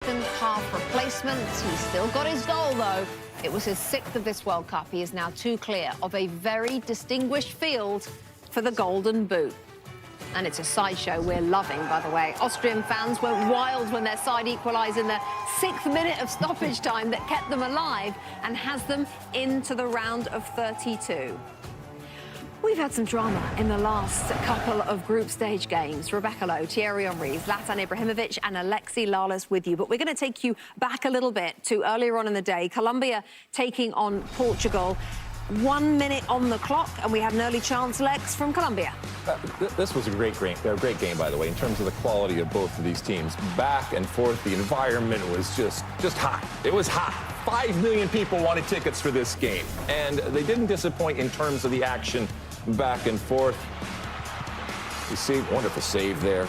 Second half replacement. He's still got his goal, though. It was his 6th of this World Cup. He is now too clear of a very distinguished field for the Golden Boot. And it's a sideshow we're loving, by the way. Austrian fans went wild when their side equalised in the 6th minute of stoppage time that kept them alive and has them into the round of 32. We've had some drama in the last couple of group stage games. Rebecca Lowe, Thierry Henry, Zlatan Ibrahimovic and Alexis Lalas with you. But we're going to take you back a little bit to earlier on in the day. Colombia taking on Portugal. 1 minute on the clock, and we had an early chance, Lex, from Colombia. This was a great game, by the way, in terms of the quality of both of these teams. Back and forth, the environment was just hot. It was hot. 5 million people wanted tickets for this game, and they didn't disappoint in terms of the action back and forth. You see, wonderful save there.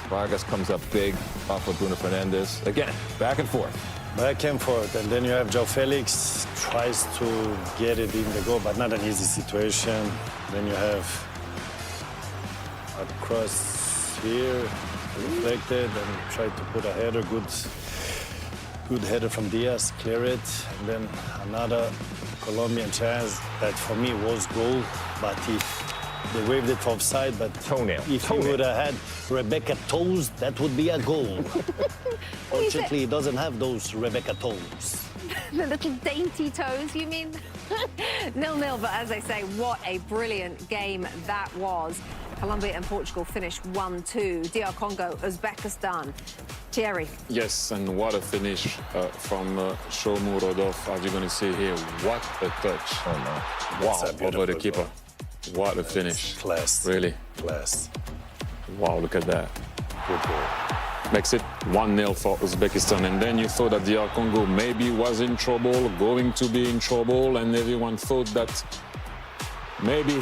Vargas comes up big off of Bruno Fernandes. Again, back and forth. Back and forth, and then you have João Felix tries to get it in the goal, but not an easy situation. Then you have a cross here, deflected, and tried to put a header, good header from Diaz, clear it, and then another Colombian chance that for me was goal, but they waved it for offside, but if he would have had Rebecca toes, that would be a goal. Fortunately, he doesn't have those Rebecca toes. The little dainty toes, you mean? 0-0, but as I say, what a brilliant game that was. Colombia and Portugal finished 1-2. DR Congo, Uzbekistan. Thierry. Yes, and what a finish from Shomu Rodolphe, as you're going to see here. What a touch. Oh, no. Wow, over the keeper. Goal. What a finish. Class. Really? Class. Wow, look at that. Good goal. Makes it 1-0 for Uzbekistan. And then you thought that DR Congo maybe was in trouble, going to be in trouble, and everyone thought that maybe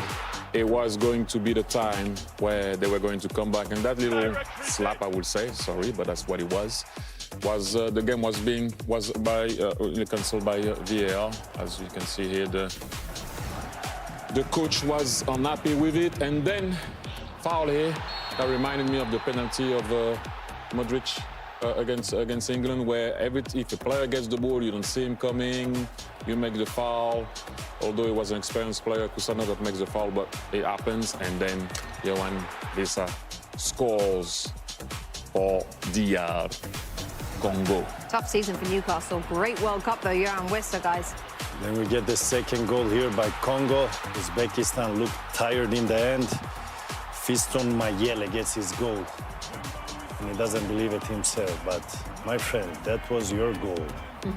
it was going to be the time where they were going to come back. And that little slap, I would say, sorry, but that's what it was the game was cancelled by VAR. As you can see here, the coach was unhappy with it. And then foul here, that reminded me of the penalty of Modric against England, where if a player gets the ball, you don't see him coming, you make the foul. Although he was an experienced player, Kusano that makes the foul, but it happens, and then Yohan Wissa scores for DR Congo. Tough season for Newcastle. Great World Cup, though, Yohan Wissa, guys. Then we get the second goal here by Congo. Uzbekistan looked tired in the end. Fiston Mayele gets his goal. And he doesn't believe it himself, but my friend, that was your goal.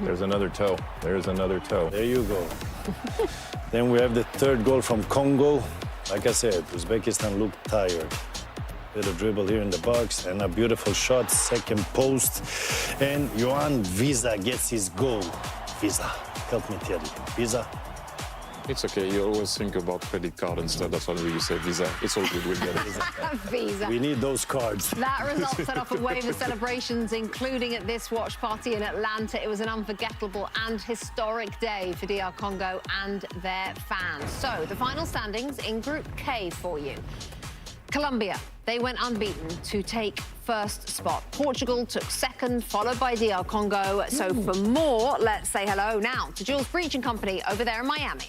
There's another toe. There's another toe. There you go. Then we have the third goal from Congo. Like I said, Uzbekistan looked tired. Bit of dribble here in the box and a beautiful shot, second post. And Yohan Wissa gets his goal. Wissa, help me, Thierry. Wissa. It's okay, you always think about credit card and stuff. That's why you say Visa. It's all good, we'll get it. Visa. We need those cards. That result set off a wave of celebrations, including at this watch party in Atlanta. It was an unforgettable and historic day for DR Congo and their fans. So, the final standings in Group K for you. Colombia, they went unbeaten to take first spot. Portugal took second, followed by DR Congo. So for more, let's say hello now to Jules Breach and company over there in Miami.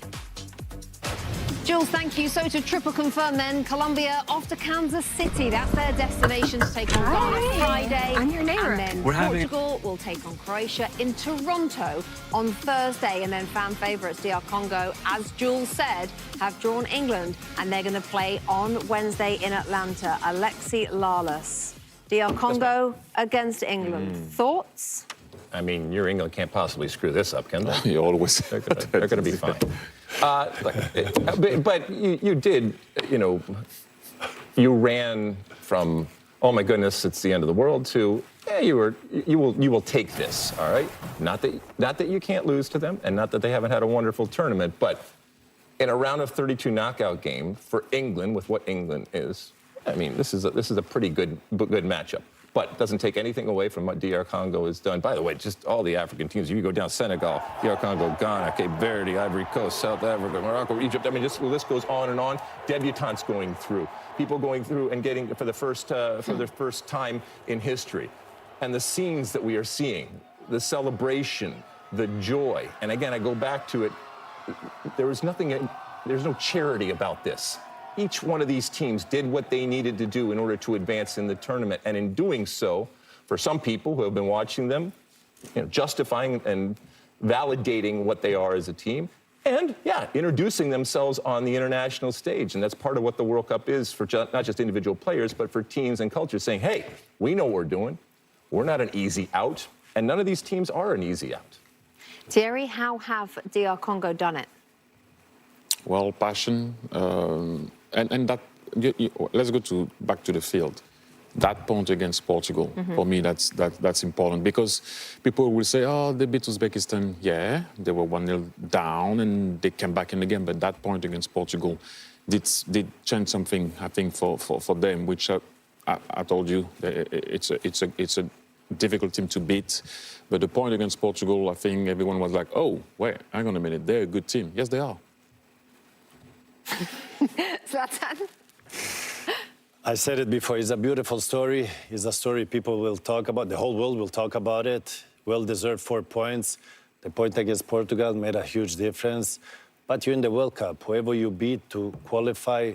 Jules, thank you. So to triple confirm then, Colombia off to Kansas City. That's their destination to take on Ghana Friday. I'm your neighbor. And then Portugal will take on Croatia in Toronto on Thursday. And then fan favourites DR Congo, as Jules said, have drawn England. And they're going to play on Wednesday in Atlanta. Alexis Lalas. DR Congo against England. Thoughts? I mean, your England can't possibly screw this up, can they? You always. They're going to be fine. But you did, you ran from, oh my goodness, it's the end of the world, to, yeah, you will take this, all right? Not that you can't lose to them, and not that they haven't had a wonderful tournament, but in a round of 32 knockout game for England, with what England is, I mean, this is a pretty good matchup. But it doesn't take anything away from what DR Congo has done. By the way, just all the African teams. You go down Senegal, DR Congo, Ghana, Cape Verde, Ivory Coast, South Africa, Morocco, Egypt. I mean, the list goes on and on. Debutantes going through, people going through and getting for the first time in history. And the scenes that we are seeing, the celebration, the joy. And again, I go back to it. There's no charity about this. Each one of these teams did what they needed to do in order to advance in the tournament. And in doing so, for some people who have been watching them, justifying and validating what they are as a team, and, introducing themselves on the international stage. And that's part of what the World Cup is for not just individual players, but for teams and cultures, saying, hey, we know what we're doing. We're not an easy out. And none of these teams are an easy out. Thierry, how have DR Congo done it? Well, passion, and that. Let's go back to the field. That point against Portugal, for me, that's important, because people will say, oh, they beat Uzbekistan. Yeah, they were 1-0 down and they came back in the game. But that point against Portugal did change something, I think, for them, which I told you, it's a difficult team to beat. But the point against Portugal, I think everyone was like, oh, wait, hang on a minute, they're a good team. Yes, they are. Zlatan? I said it before, it's a beautiful story. It's a story people will talk about, the whole world will talk about it. Well-deserved 4 points. The point against Portugal made a huge difference. But you're in the World Cup. Whoever you beat to qualify,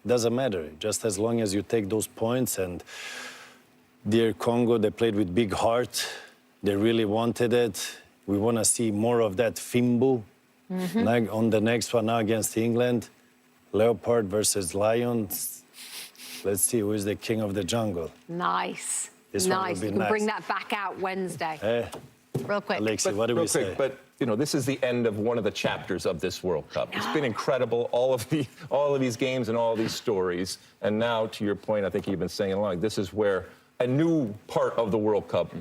doesn't matter. Just as long as you take those points. And dear Congo, they played with big heart. They really wanted it. We want to see more of that Fimbu. On the next one now against England. Leopard versus Lions. Let's see who is the king of the jungle. Nice. Nice. You can bring that back out Wednesday. Real quick. Alexi, what do we say? But this is the end of one of the chapters of this World Cup. It's been incredible, all of these games and all these stories. And now, to your point, I think you've been saying along, this is where a new part of the World Cup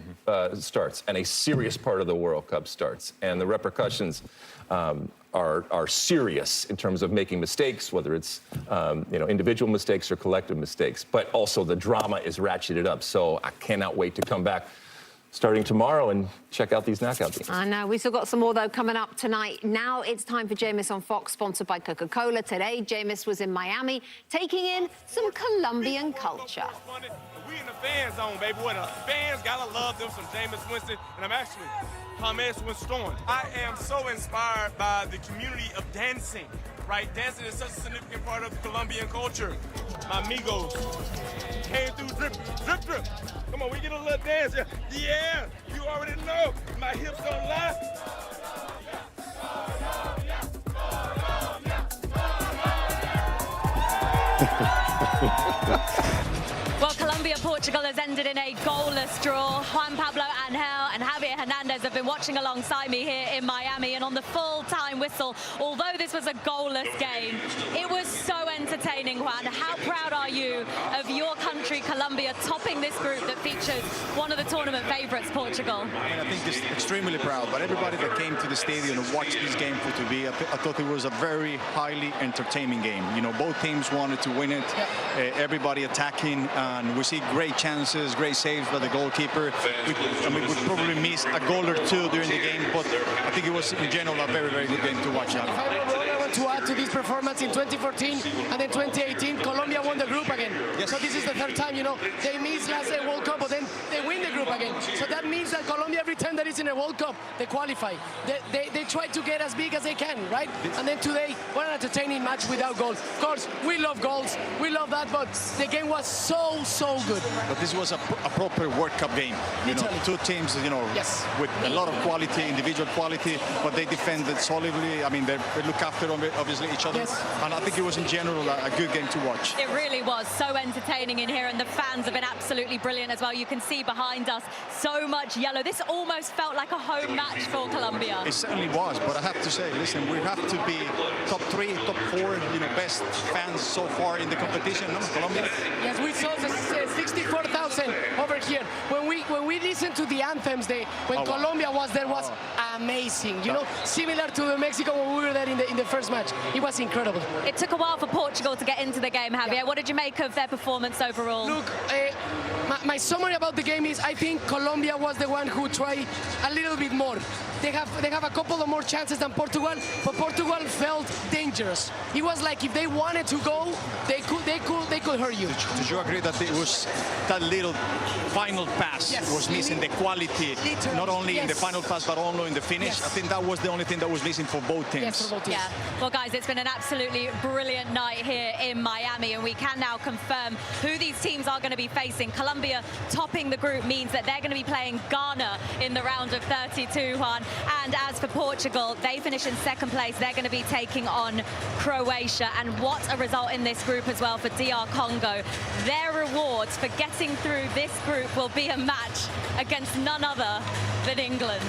starts, and a serious part of the World Cup starts. And the repercussions are serious in terms of making mistakes, whether it's individual mistakes or collective mistakes. But also the drama is ratcheted up. So I cannot wait to come back starting tomorrow and check out these knockout games. I know. We still got some more, though, coming up tonight. Now it's time for Jameis on Fox, sponsored by Coca-Cola. Today, Jameis was in Miami, taking in some Colombian culture. We in the fan zone, baby. What the fans gotta love them some Jameis Winston, and I'm actually Jameis Winston. I am so inspired by the community of dancing, right? Dancing is such a significant part of Colombian culture. My amigos came through drip, drip, drip. Come on, we get a little dance here. Yeah, you already know. My hips don't lie. Well, Colombia-Portugal has ended in a goalless draw. Juan Pablo Angel and Javier Hernandez have been watching alongside me here in Miami, and on the full-time whistle, although this was a goalless game, it was so entertaining, Juan. How proud are you of your country, Colombia, topping this group that features one of the tournament favourites, Portugal? I think just extremely proud, but everybody that came to the stadium and watched this game for to be, I thought it was a very highly entertaining game. Both teams wanted to win it, everybody attacking, and we see great chances, great saves by the goalkeeper. We probably missed a goal or two during the game, but I think it was, in general, a very, very good game to watch. To add to this performance in 2014 and then 2018, Colombia won the group again. Yes. So this is the third time, they missed last World Cup, but then they win the group again. So that means that Colombia, every time that is in a World Cup, they qualify. They try to get as big as they can, right? And then today, what an entertaining match without goals. Of course, we love goals, we love that, but the game was so good. But this was a proper World Cup game. Two teams, Yes. with a lot of quality, individual quality, but they defended solidly. I mean, they look after obviously each other. Yes. And I think it was in general a good game to watch. It really was so entertaining in here, and the fans have been absolutely brilliant as well. You can see behind us so much yellow. This almost felt like a home match for Colombia. It certainly was, but I have to say, listen, we have to be top 3, top 4, best fans so far in the competition, no? Colombia. Yes, we saw 64,000 over here. When we listened to the anthems, when Colombia was there, was amazing. Similar to Mexico when we were there in the first first match. It was incredible. It took a while for Portugal to get into the game, Javier. Yeah. What did you make of their performance overall? Look, my summary about the game is I think Colombia was the one who tried a little bit more. They have a couple of more chances than Portugal, but Portugal felt dangerous. It was like if they wanted to go, they could hurt you. Did you agree that it was that little final pass Yes. was missing the quality, Literally, not only in the yes. final pass but also in the finish? Yes. I think that was the only thing that was missing for both teams. Yes, for both teams. Yeah. Well, guys, it's been an absolutely brilliant night here in Miami, and we can now confirm who these teams are going to be facing. Colombia topping the group means that they're going to be playing Ghana in the round of 32, Juan. And as for Portugal, they finish in second place. They're going to be taking on Croatia. And what a result in this group as well for DR Congo. Their rewards for getting through this group will be a match against none other than England.